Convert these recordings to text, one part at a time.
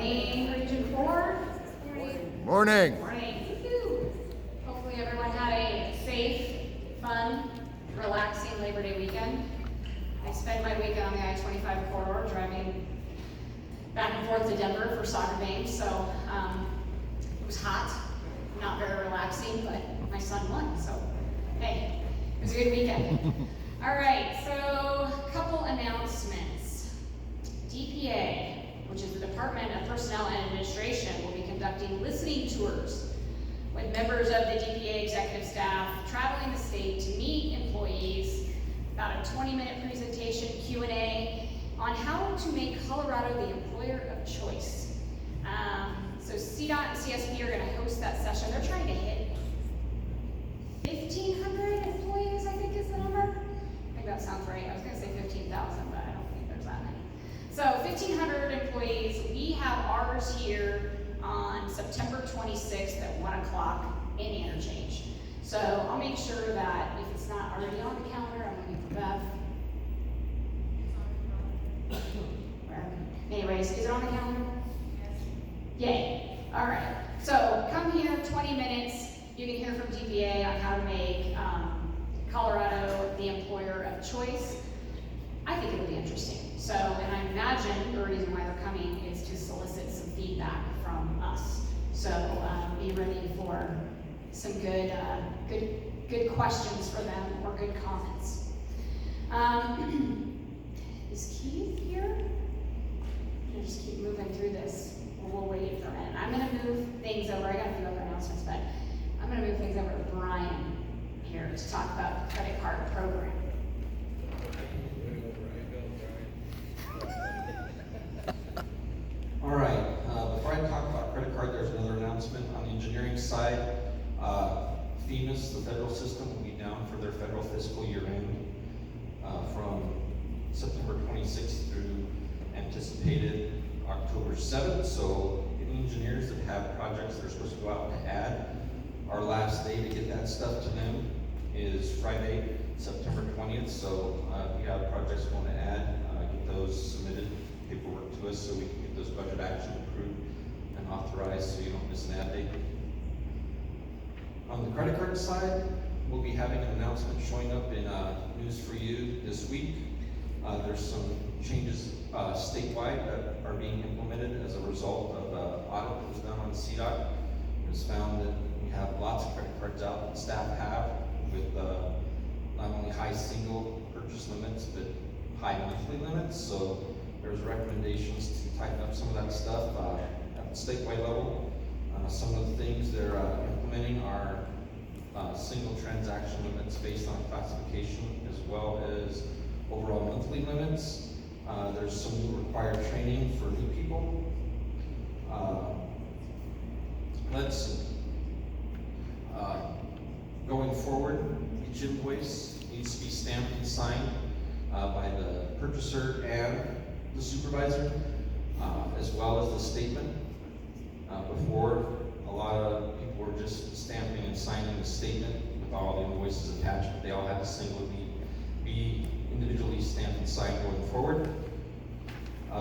morning, Region 4. Morning. Morning. Woo-hoo. Hopefully everyone had a safe, fun, relaxing Labor Day weekend. I spent my weekend on the I-25 corridor driving back and forth to Denver for soccer games, so it was hot, not very relaxing, but my son won, so hey, it was a good weekend. All right, so a couple announcements. DPA, which is the Department of Personnel and Administration, will be conducting listening tours with members of the DPA executive staff traveling the state to meet employees, about a 20-minute presentation, Q&A, on how to make Colorado the employer of choice. So CDOT and CSP are going to host that session. They're trying to hit 1,500 employees, I think is the number. I think that sounds right. I was going to say 15,000, but I don't think there's that many. So 1,500 employees. We have ours here on September 26th at 1 o'clock in Interchange. So I'll make sure that if it's not already on the calendar, I'm looking for Beth. Anyways, is it on the calendar? Yay. All right. So come here, 20 minutes. You can hear from DPA on how to make Colorado the employer of choice. I think it'll be interesting. So, and I imagine the reason why they're coming is to solicit some feedback from us. So be ready for some good questions for them or good comments. Is Keith here? I'll just keep moving through this. We'll wait for a minute. I'm going to move things over. I got a few other announcements, but I'm going to move things over to Brian here to talk about the credit card program. All right. Before I talk about credit card, there's another announcement on the engineering side. FEMA's, the federal system, will be down for their federal fiscal year end from September 26th through anticipated October 7th. So any engineers that have projects they're supposed to go out and add, our last day to get that stuff to them is Friday, September 20th. So if you have projects you want to add, get those submitted, paperwork to us so we can get those budget actions approved and authorized so you don't miss an add date. On the credit card side, we'll be having an announcement showing up in News for You this week. There's some changes statewide that are being implemented as a result of an audit that was done on CDOT. It was found that we have lots of credit cards out that staff have with not only high single purchase limits, but high monthly limits. So there's recommendations to tighten up some of that stuff at the statewide level. Some of the things they're implementing are single transaction limits based on classification, as well as overall monthly limits. There's some new required training for new people. Let's see. Going forward, each invoice needs to be stamped and signed by the purchaser and the supervisor, as well as the statement. Before, a lot of people were just stamping and signing the statement with all the invoices attached, but they all had to singly be individually stamped and signed going forward.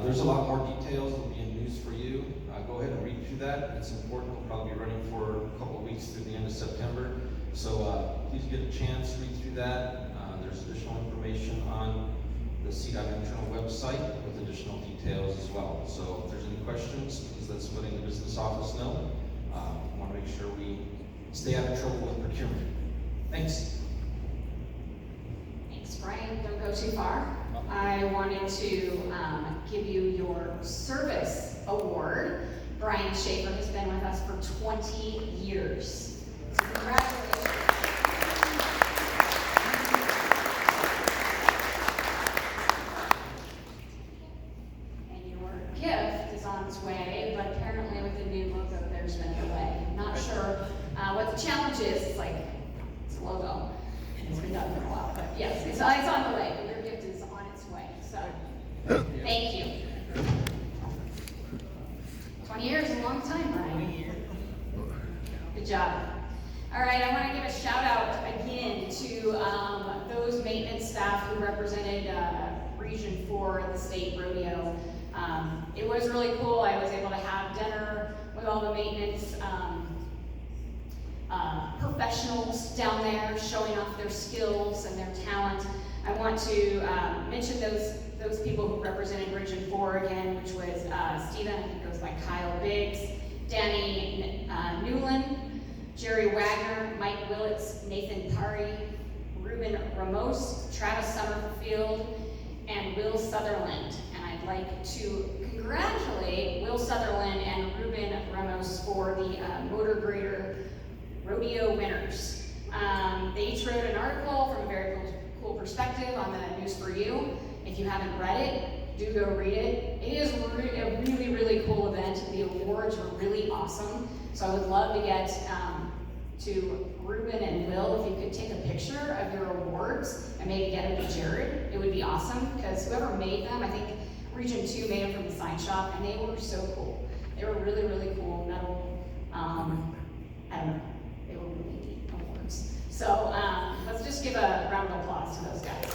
There's a lot more details that will be in News for You. Go ahead and read through that. It's important. We'll probably be running for a couple of weeks through the end of September. So please get a chance to read through that. There's additional information on the CDOT internal website with additional details as well. So if there's any questions, please let somebody in the business office know. I want to make sure we stay out of trouble with procurement. Thanks. Thanks, Brian. Don't go too far. I wanted to give you your service award. Brian Schaefer has been with us for 20 years. So congratulations. And your gift is on its way, but apparently with the new logo, there's been a delay. I'm not sure what the challenge is. It's like, it's a logo. It's been done for a while, but yes, it's on the way. Your gift is on its way. So, thank you. 20 years is a long time, Brian. Good job. All right, I want to give a shout out again to those maintenance staff who represented Region 4 at the state rodeo. It was really cool. I was able to have all the maintenance professionals down there showing off their skills and their talent. I want to mention those people who represented Region 4 again, which was Stephen, I think it goes by Kyle Biggs, Danny Newland, Jerry Wagner, Mike Willits, Nathan Pari, Ruben Ramos, Travis Summerfield, and Will Sutherland. And I'd like to congratulate Will Sutherland and Ruben Ramos for the Motor Grader Rodeo winners. They each wrote an article from a very cool perspective on the News for You. If you haven't read it, do go read it. It is a really, really cool event. The awards were really awesome. So I would love to get to Ruben and Will, if you could take a picture of your awards and maybe get them to Jared. It would be awesome, because whoever made them, I think Region 2 made them from the sign shop, and they were so cool. They were really, really cool metal, I don't know, they were really neat awards. So let's just give a round of applause to those guys.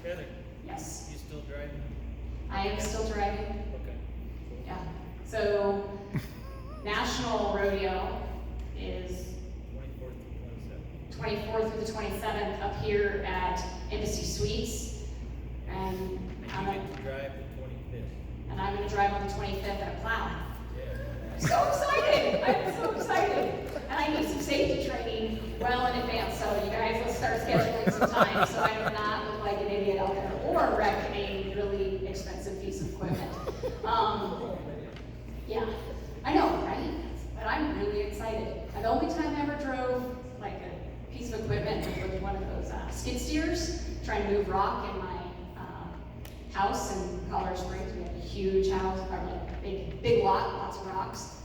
Heather, Yes, you still driving? I am still driving. Okay. Yeah. So National Rodeo is 24th 24th to 27th. through the 27th up here at Embassy Suites, and And I'm you gonna, get to drive the 25th. and I'm gonna drive on the 25th at a plow. Yeah. I'm so excited! I'm so excited! And I need some safety training well in advance, so you guys, let's start scheduling some time so I do not look like an idiot out there or wreck a really expensive piece of equipment. Yeah, I know, right? But I'm really excited. And the only time I ever drove like a piece of equipment was with one of those skid steers, trying to move rock in my house in Colorado Springs. We have a huge house, or like big lot, lots of rocks.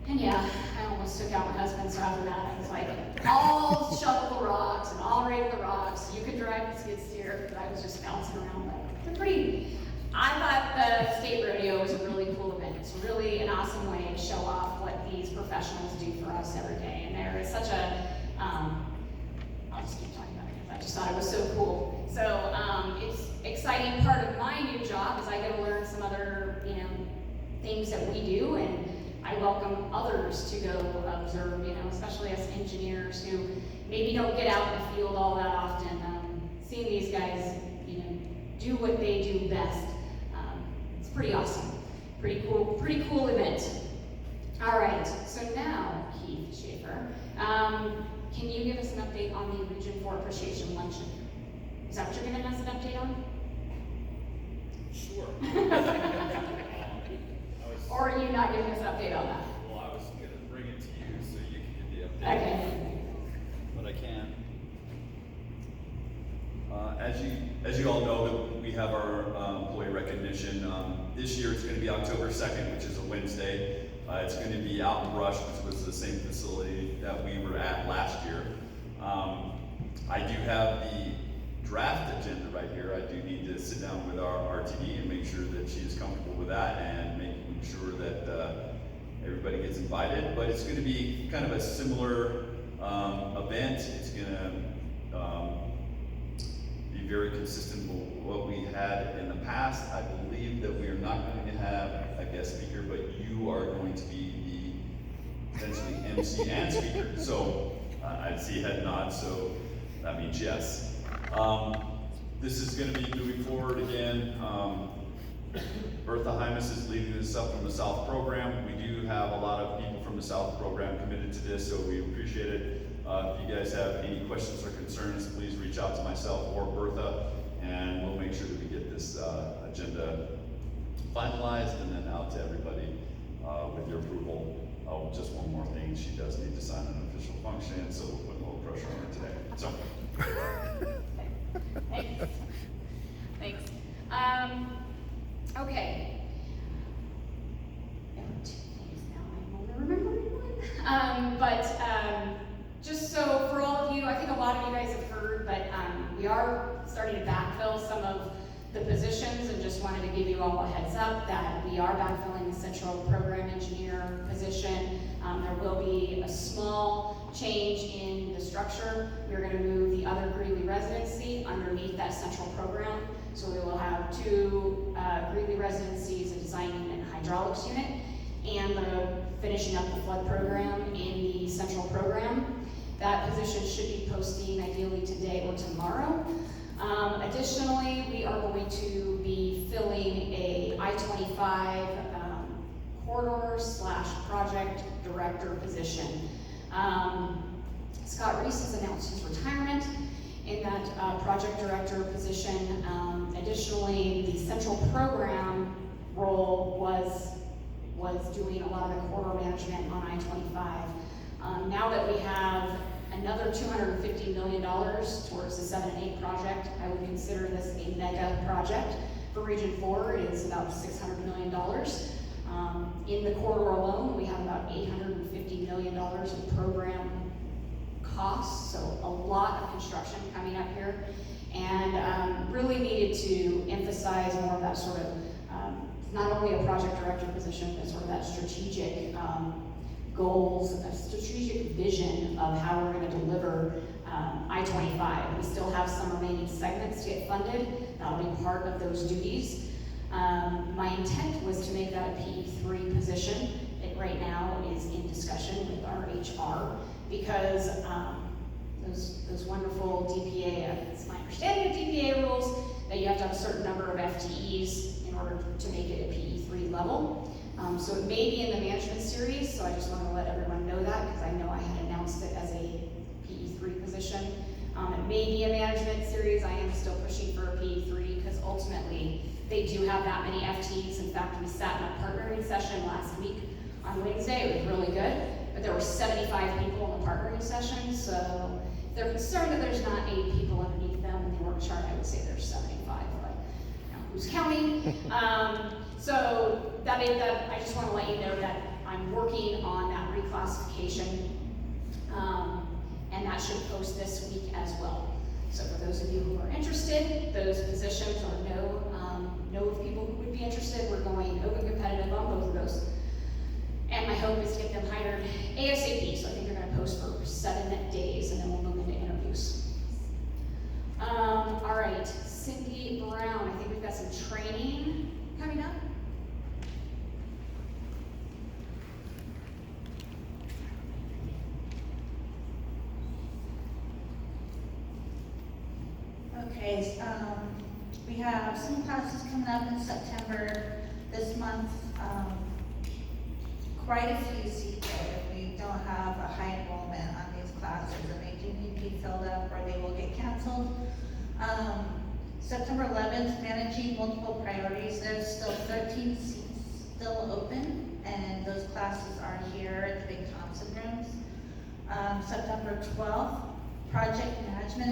And yeah, I almost took out my husband, so after that I was like, all shovel the rocks and all rake the rocks. You can drive the skid steer, but I was just bouncing around. But they're pretty. I thought the state rodeo was a really cool event. It's really an awesome way to show off what these professionals do for us every day. And there is such a, I'll just keep talking about it because I just thought it was so cool. So it's exciting part of my new job is I get to learn some other, things that we do, and I welcome others to go observe, especially us engineers who maybe don't get out in the field all that often. Seeing these guys, do what they do best. It's pretty awesome. Pretty cool event. All right, so now, Keith Schaefer, can you give us an update on the Region 4 Appreciation Luncheon? Is that what you're giving us an update on? Sure. Or are you not giving us an update on that? Well, I was gonna bring it to you so you can get the update. Okay. But I can. As you all know, we have our employee recognition. This year it's gonna be October 2nd, which is a Wednesday. It's gonna be out in Brush, which was the same facility that we were at last year. I do have the draft agenda right here. I do need to sit down with our RTD and make sure that she is comfortable with that and making sure that everybody gets invited. But it's going to be kind of a similar event. It's going to be very consistent with what we had in the past. I believe that we are not going to have a guest speaker, but you are going to be the potentially MC and speaker. So I see head nods, so that means yes. This is going to be moving forward again. Bertha Hymas is leading this up from the South program. We do have a lot of people from the South program committed to this, so we appreciate it. If you guys have any questions or concerns, please reach out to myself or Bertha, and we'll make sure that we get this agenda finalized and then out to everybody with your approval. Oh, just one more thing, she does need to sign an official function, so we'll put a little pressure on her today. So. Thanks. Okay. There were two things now, I only remember one. Just so for all of you, I think a lot of you guys have heard, but we are starting to backfill some of the positions, and just wanted to give you all a heads up that we are backfilling the central program engineer position. There will be a small change in the structure. We're going to move the other Greeley residency underneath that central program So we will have 2 Greeley residencies, a design unit and hydraulics unit, and finishing up the flood program in the central program. That position should be posting ideally today or tomorrow. Additionally, we are going to be filling a I-25 corridor / project director position. Scott Reese has announced his retirement in that project director position. Additionally, the central program role was doing a lot of the corridor management on I-25. Now that we have another $250 million towards the 7 and 8 project, I would consider this a mega project. For Region 4, it is about $600 million. In the corridor alone, we have about $850 million in program costs, so a lot of construction coming up here, and really needed to emphasize more of that sort of, not only a project director position, but sort of that strategic goals, a strategic vision of how we're going to deliver I-25. We still have some remaining segments to get funded. That'll be part of those duties. My intent was to make that a PE3 position. It right now is in discussion with our HR because those wonderful DPA, it's my understanding of DPA rules, that you have to have a certain number of FTEs in order to make it a PE3 level. So it may be in the management series, so I just want to let everyone know that because I know I had announced it as a PE3 position. It may be a management series. I am still pushing for a PE3 because ultimately they do have that many FTEs. In fact, we sat in a partnering session last week on Wednesday. It was really good, but there were 75 people in the partnering session, so if they're concerned that there's not 8 people underneath them in the org chart, I would say there's 75, but you know, who's counting? So I just want to let you know that I'm working on that reclassification, and that should post this week as well. So for those of you who are interested, those positions or know of people who would be interested, we're going open competitive on both of those. And my hope is to get them hired ASAP, so I think they're going to post for 7 days, and then we'll move into interviews. All right, Cindy Brown, I think we've got some training coming up. Okay, we have some classes coming up in September this month. Quite a few seats open. We don't have a high enrollment on these classes, and they do need to be filled up or they will get canceled. September 11th, managing multiple priorities. There's still 13 seats still open, and those classes are here at the Big Thompson rooms. September 12th, project management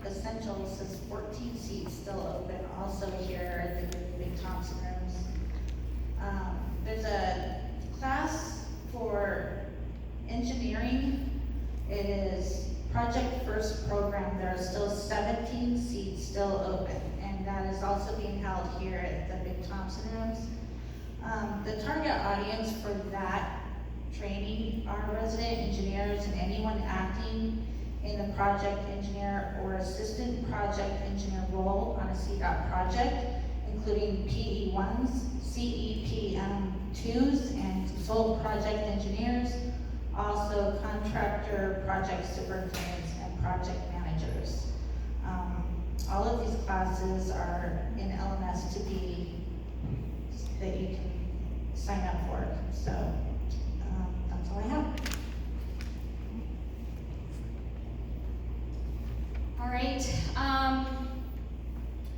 essentials, says 14 seats still open, also here at the Big Thompson rooms. There's a class for engineering. It is Project First Program. There are still 17 seats still open, and that is also being held here at the Big Thompson rooms. The target audience for that training are resident engineers and anyone acting in the project engineer or assistant project engineer role on a CDOT project, including PE1s, CEPM2s, and consultant project engineers, also contractor project superintendents and project managers. All of these classes are in LMS to be, that you can sign up for. So that's all I have. All right, I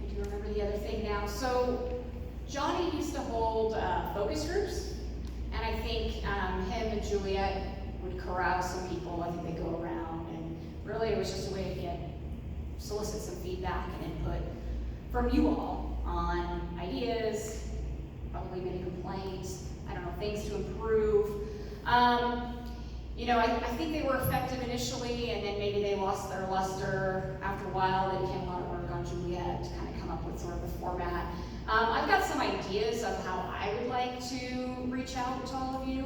do remember the other thing now. So Johnny used to hold focus groups, and I think him and Juliet would corral some people. I think they go around, and really it was just a way to solicit some feedback and input from you all on ideas, probably many complaints, I don't know, things to improve. You know, I think they were effective initially, and then maybe they lost their luster after a while. They became a lot of work on Juliet to kind of come up with sort of the format. I've got some ideas of how I would like to reach out to all of you,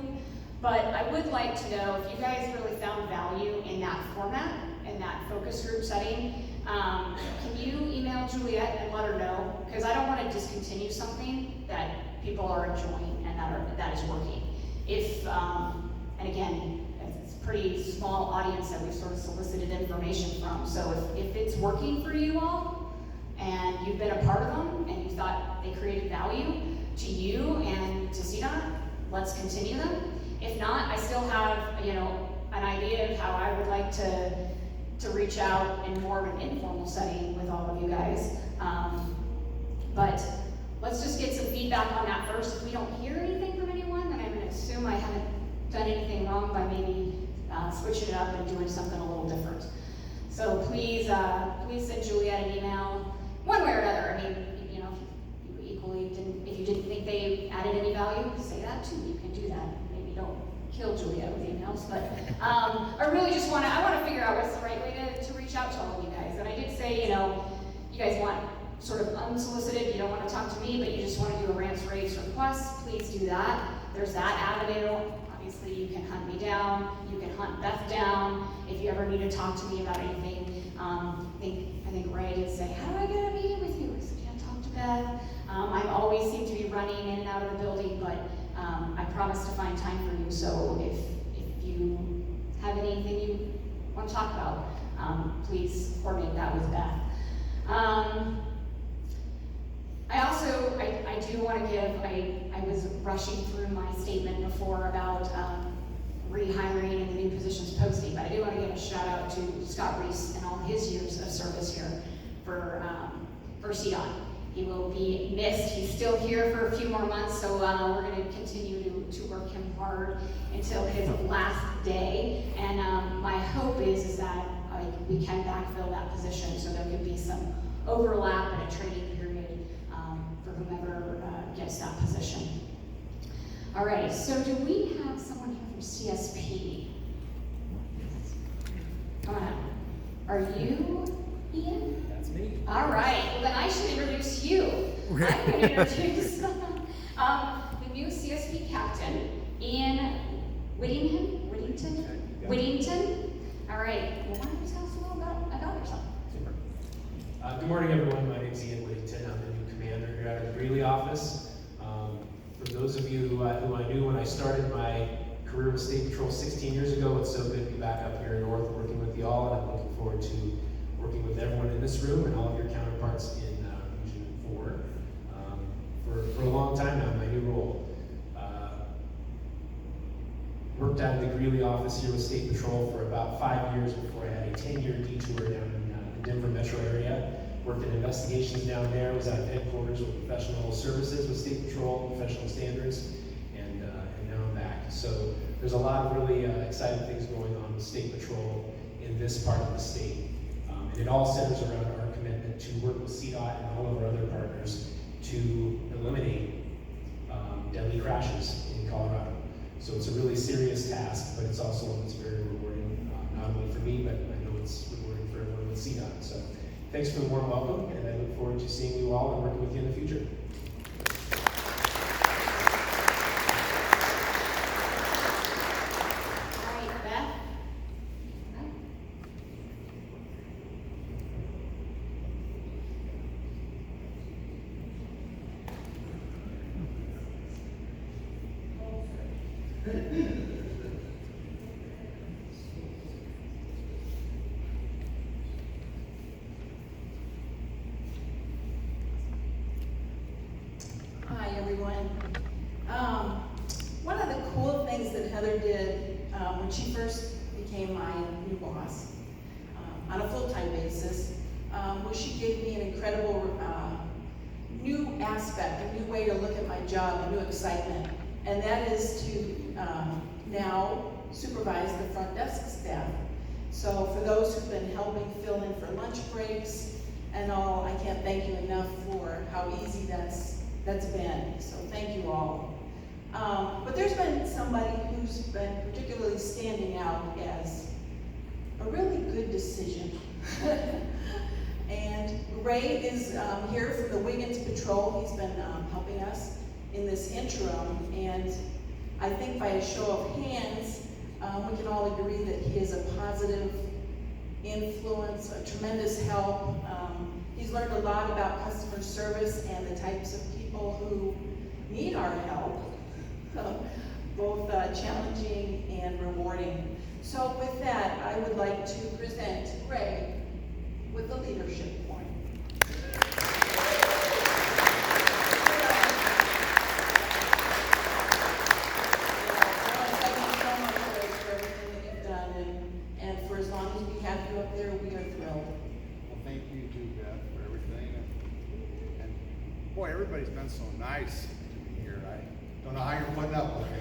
but I would like to know if you guys really found value in that format, in that focus group setting. Can you email Juliet and let her know? Because I don't want to discontinue something that people are enjoying and that is working. If, and again, it's a pretty small audience that we've sort of solicited information from, so if it's working for you all, and you've been a part of them, and you thought they created value to you and to CDOT, let's continue them. If not, I still have, an idea of how I would like to reach out in more of an informal setting with all of you guys. But let's just get some feedback on that first. If we don't hear anything from anyone, then I'm going to assume I haven't done anything wrong by maybe switching it up and doing something a little different. So please send Juliet an email, one way or another. I mean, if you equally if you didn't think they added any value, say that too. You can do that. Maybe don't kill Juliet with emails, but I really just want to figure out what's the right way to reach out to all of you guys. And I did say, you guys want sort of unsolicited, you don't want to talk to me, but you just want to do a rants, raves, request, please do that. There's that avenue. Obviously, you can hunt me down, you can hunt Beth down. If you ever need to talk to me about anything, I think Ray did say, how do I get a meeting with you? I said, yeah, talk to Beth. I always seem to be running in and out of the building, but I promise to find time for you. So if you have anything you want to talk about, please coordinate that with Beth. I do want to give, I was rushing through my statement before about rehiring and the new positions posting, but I do want to give a shout out to Scott Reese and all his years of service here for CDOT. He will be missed. He's still here for a few more months, so we're going to continue to work him hard until his last day. And my hope is that we can backfill that position, so there could be some overlap and a training period for whomever gets that position. All right, so do we have someone here from CSP? Come on up. Are you Ian? That's me. All right, well then I should introduce you. I'm going to introduce the new CSP captain, Ian Whittington? All right, well why don't you tell us a little about yourself? Super. Good morning, everyone. My name is Ian Whittington. I'm the new commander here at the Greeley office. For those of you who I knew when I started my career with State Patrol 16 years ago, it's so good to be back up here in North working with you all, and I'm looking forward to working with everyone in this room and all of your counterparts in Region 4 for a long time now in my new role. Worked out of the Greeley office here with State Patrol for about 5 years before I had a 10-year detour down in the Denver metro area. Worked in investigations down there, was out of headquarters with professional services with State Patrol, professional standards, and now I'm back. So there's a lot of really exciting things going on with State Patrol in this part of the state. And it all centers around our commitment to work with CDOT and all of our other partners to eliminate deadly crashes in Colorado. So it's a really serious task, but it's also one that's very rewarding, not only for me, but I know it's rewarding for everyone with CDOT. So thanks for the warm welcome, and I look forward to seeing you all and working with you in the future. All right, Beth? Hi, everyone. One of the cool things that Heather did when she first became my new boss on a full-time basis was she gave me an incredible new aspect, a new way to look at my job, a new excitement, and that is to now supervise the front desk staff. So for those who've been helping fill in for lunch breaks and all, I can't thank you enough for how easy that's been, so thank you all. But there's been somebody who's been particularly standing out as a really good decision. And Ray is here from the Wiggins Patrol. He's been helping us in this interim, and I think by a show of hands, we can all agree that he is a positive influence, a tremendous help. He's learned a lot about customer service and the types of people who need our help, both challenging and rewarding. So with that, I would like to present Ray with the leadership point. Thank you so much, Ray, for everything that you've done, and for as long as we have you up there, we are thrilled. Well, thank you too, Beth, for everything. And boy, everybody's been so nice to me here. I don't know how you're putting up with me,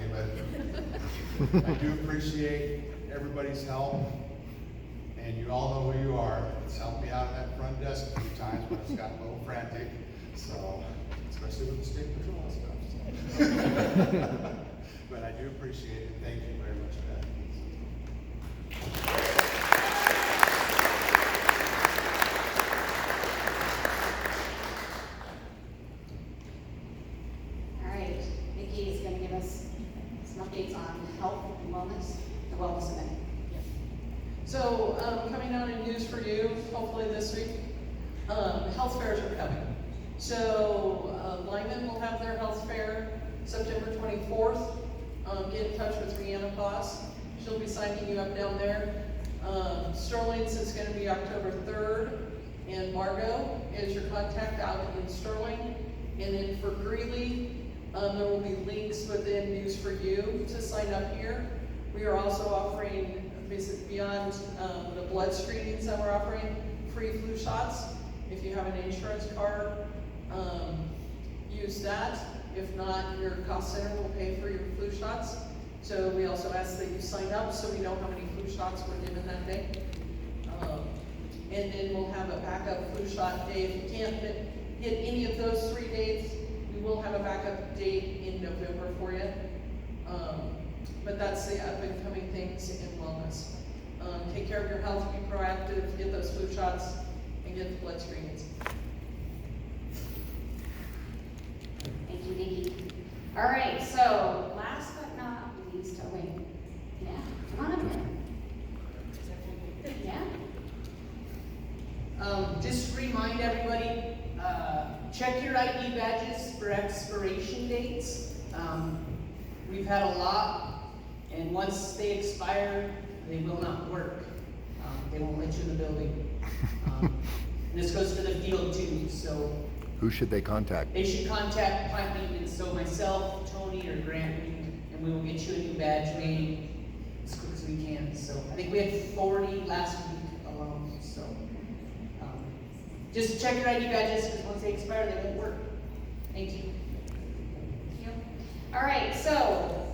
but I do appreciate everybody's help. And you all know who you are. It's helped me out at that front desk a few times when it's got a little frantic. So, especially with the state patrol stuff. So. But I do appreciate it. Thank you very much, Beth. All right, Nikki is going to give us some updates on health and wellness, the wellness event. So, coming out in news for you, hopefully this week, health fairs are coming. So, Lyman will have their health fair September 24th. Get in touch with Rihanna Foss. She'll be signing you up down there. Sterling's is going to be October 3rd, and Margot is your contact out in Sterling. And then for Greeley, there will be links within News for You to sign up here. We are also offering, beyond the blood screenings that we're offering, free flu shots. If you have an insurance card, use that. If not, your cost center will pay for your flu shots. So we also ask that you sign up so we know how many flu shots were given that day. And then we'll have a backup flu shot day. If you can't hit any of those 3 dates, we will have a backup date in November for you. But that's the up and coming things in wellness. Take care of your health, be proactive, get those flu shots, and get the blood screenings. Thank you, Nikki. All right, so last but not least, oh wait, yeah, come on up here. Yeah. Just remind everybody, check your ID badges for expiration dates. We've had a lot, and once they expire, they will not work. They won't let you in the building. And this goes to the field too, so Who should they contact? they should contact plant maintenance, so myself, Tony, or Grant, and we will get you a new badge made as quick as we can. So I think we had 40 last week alone, so. Just check your ID badges, because once they expire, they won't work. Thank you. Thank you. All right, so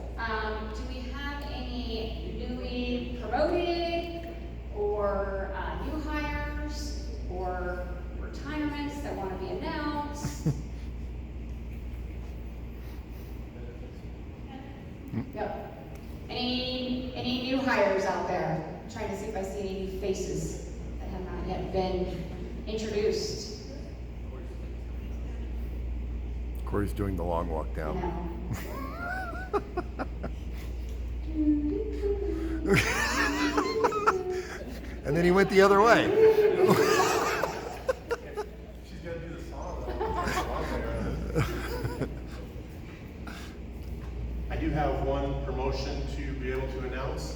do we have any newly promoted or new hires or retirements that want to be announced? Yep. Any new hires out there? I'm trying to see if I see any new faces that have not yet been introduced. Corey's doing the long walk down. No. And then he went the other way. She's gonna do the song. I do have one promotion to be able to announce.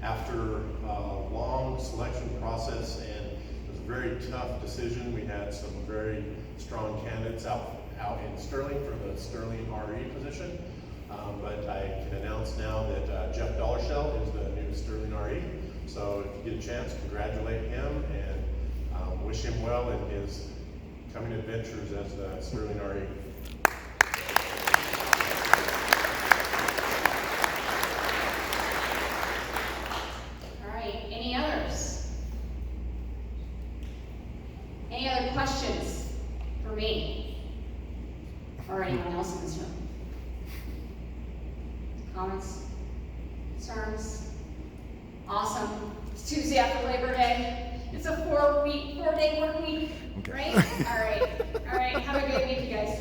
After a long selection process, and it was a very tough decision, we had some very strong candidates out in Sterling for the Sterling RE position. But I can announce now that Jeff Dollarshell is the new Sterling RE. So if you get a chance, congratulate him and wish him well in his coming adventures as the Sterling RE. All right, any others? Any other questions for me? Or anyone else in this room? Comments? Concerns? Awesome. It's Tuesday after Labor Day. It's a 4-day work week, Okay. right? All right. All right, have a good week, you guys.